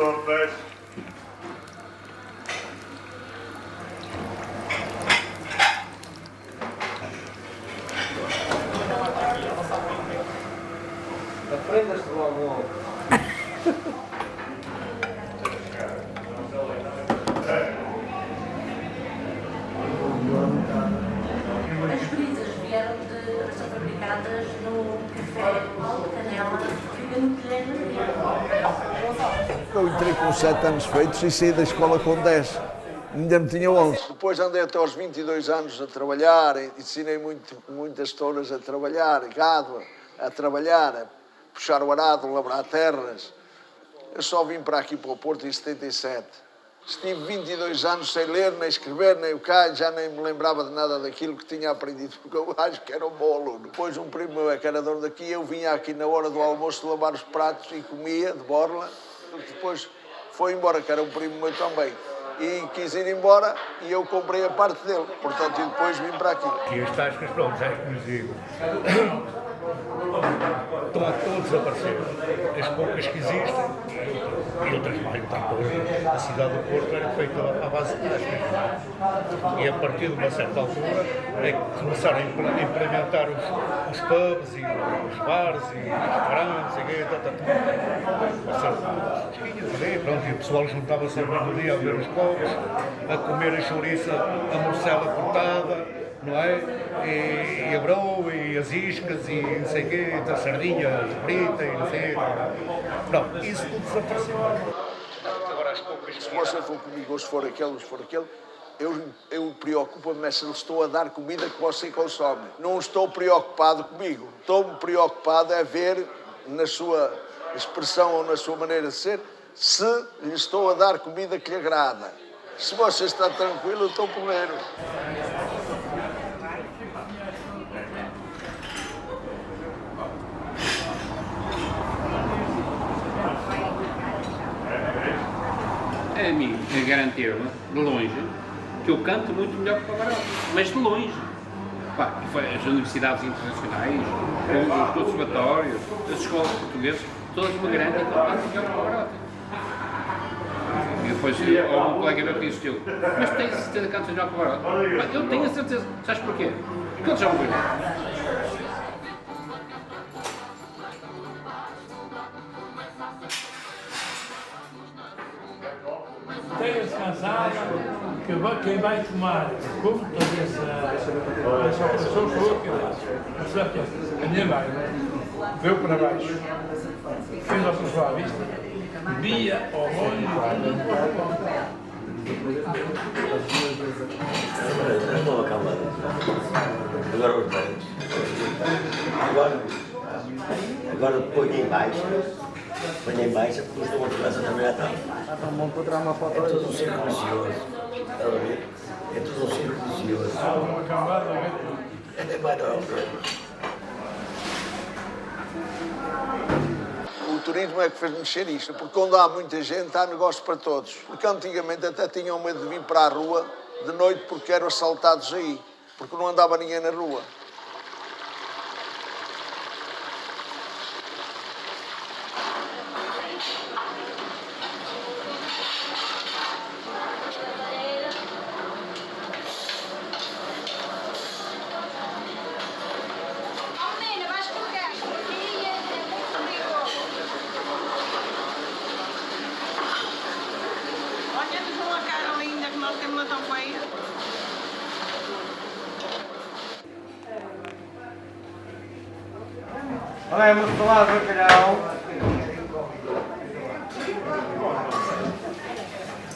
compras. Aprendas-te logo. As brisas vieram são fabricadas no café Canela, fica no telhado. Eu entrei com 7 anos feitos e saí da escola com 10. Ainda me tinha 11. Depois andei até aos 22 anos a trabalhar, ensinei muitas touras a trabalhar, gado a trabalhar, a puxar o arado, labrar terras. Eu só vim para aqui, para o Porto, em 77. Estive 22 anos sem ler, nem escrever, nem o cá, já nem me lembrava de nada daquilo que tinha aprendido, porque eu acho que era um bom aluno. Depois um primo meu, que era dono daqui, eu vinha aqui na hora do almoço lavar os pratos e comia de borla. Depois foi embora, que era um primo meu também. E quis ir embora e eu comprei a parte dele. Portanto, e depois vim para aqui. E as tascas, pronto, é como digo, estão a desaparecer. As poucas que existem, e outras mais, a cidade do Porto era feita à base de tascas. E a partir de uma certa altura é que começaram a implementar os pubs e os bares e os restaurantes e pronto, e o pessoal juntava-se ao meio do dia a ver os copos, a comer a chouriça, a morcela cortada, não é? E a broa, e as iscas, e não sei o quê, a sardinha frita, e não sei o quê. Pronto, isso tudo desapareceu. Agora as poucas... Se você for comigo, ou se for aquele, eu preocupo-me se lhe estou a dar comida que você consome. Não estou preocupado comigo. Estou-me preocupado a ver na sua expressão ou na sua maneira de ser se lhe estou a dar comida que lhe agrada. Se você está tranquilo, eu estou porreiro. A mim, garantir-me, de longe, que eu canto muito melhor que o Pavarotti, mas de longe. Pá, as universidades internacionais, os conservatórios, as escolas portuguesas, todas me garantem que eu canto melhor que o Pavarotti. E depois, um colega meu que insistiu, mas tens a certeza que cantas melhor que o Pavarotti? Pá, eu tenho a certeza. Sabes porquê? Porque eles já ouviram. Tenha descansada, que quem vai tomar conta dessa operação foi eu que mas sabe que a minha mãe veio para baixo, fez a operação à vista, via ao longe. Estou acalmado. Agora os pés. Agora põe em baixo. Põe em baixo porque os outros começam a trabalhar tanto. Vamos encontrar uma foto. É tudo um círculo vicioso. Está a ver? É tudo um círculo vicioso. Uma camada, Vai dar O turismo é que fez mexer isto, porque onde há muita gente há negócio para todos. Porque antigamente até tinham medo de vir para a rua de noite porque eram assaltados aí, porque não andava ninguém na rua. Olha, uma salada de bacalhau.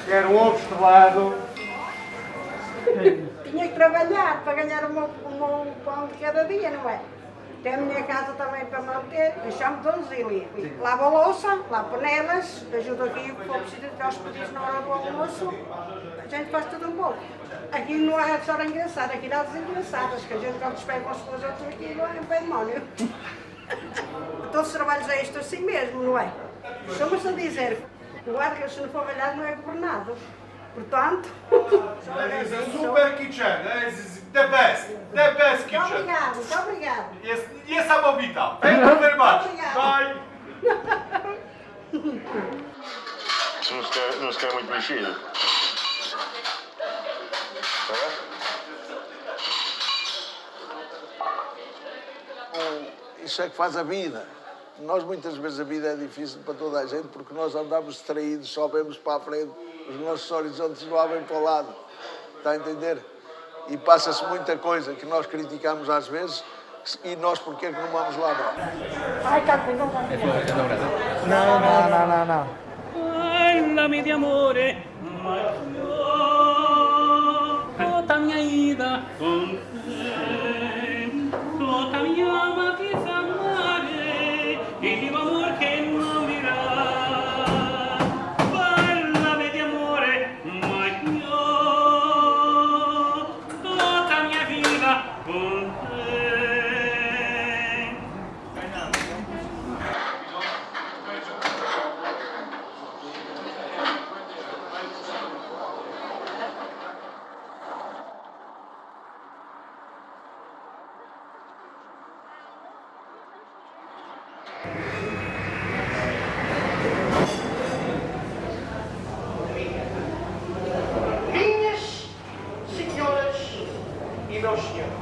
Quero um ovo estrelado. Tinha que trabalhar para ganhar o meu pão de cada dia, não é? Tem a minha casa também para manter, deixamos domicílio. Lavo a louça, lavo panelas, ajudo aqui, se for preciso de aos pedidos na hora do almoço, a gente faz tudo um pouco. Aqui não é só engraçado, aqui dá desengraçadas, que a gente quando espera umas com os outros aqui não é um pandemónio. Todos os trabalhos é isto assim mesmo, não é? Estamos a dizer que o guarda, se não for velhado, não é governado. Portanto, It's a super kitchen. It's the best kitchen. muito obrigado, muito obrigado. Niesamowita. Thank you very much. Obrigada. Bye. isso não se quer muito mexido. Isso é que faz a vida. Nós muitas vezes a vida é difícil para toda a gente porque nós andamos distraídos, só vemos para a frente, os nossos horizontes não abrem para o lado. Está a entender? E passa-se muita coisa que nós criticamos às vezes e nós porquê que não vamos lá? Ai, Caco, não vai. Não. Parlami di amore, ma tutta mia ida con te, tutta mia matita amare, il mio amor che non dirà. Parlami di amore, ma io, tutta mia vita con te. Minhas senhoras e meus senhores.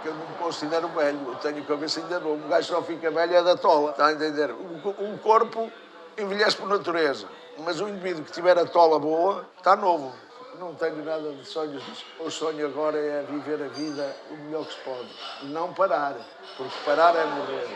Eu não me considero velho, eu tenho cabeça ainda nova. Um gajo só fica velho é da tola, está a entender? O corpo envelhece por natureza, mas o indivíduo que tiver a tola boa está novo. Não tenho nada de sonhos. O sonho agora é viver a vida o melhor que se pode. E não parar, porque parar é morrer.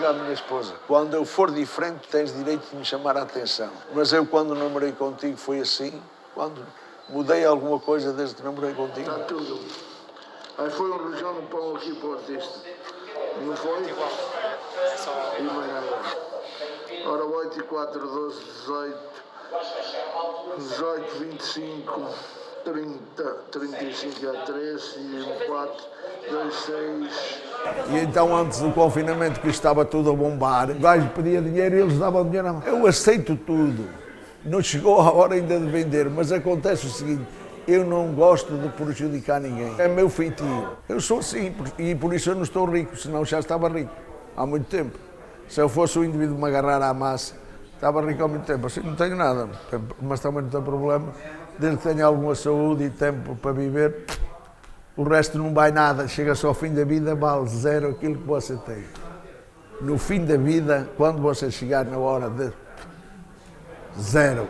À minha esposa, quando eu for diferente tens direito de me chamar a atenção, mas eu quando namorei contigo foi assim, quando mudei alguma coisa desde que namorei contigo. Está tudo. Aí foi um rojão no pão aqui para o artista, não foi? E mais nada. Ora 8 e 4, 12, 18, 18, 25, 30, 35 a 3, e 4, 2, 6... E então, antes do confinamento, que estava tudo a bombar, o gajo pedia dinheiro e eles davam dinheiro na mão. Eu aceito tudo. Não chegou a hora ainda de vender, mas acontece o seguinte, eu não gosto de prejudicar ninguém. É meu feitio. Eu sou assim, e por isso eu não estou rico, senão já estava rico há muito tempo. Se eu fosse o indivíduo me agarrar à massa, estava rico há muito tempo. Assim não tenho nada, mas também não tem problema. Desde que tenha alguma saúde e tempo para viver, o resto não vai nada, chega-se ao fim da vida, vale zero aquilo que você tem. No fim da vida, quando você chegar na hora de zero.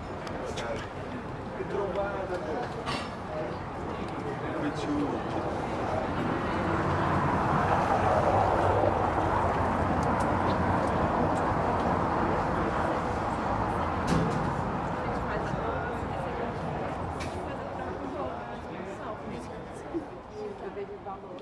Valor.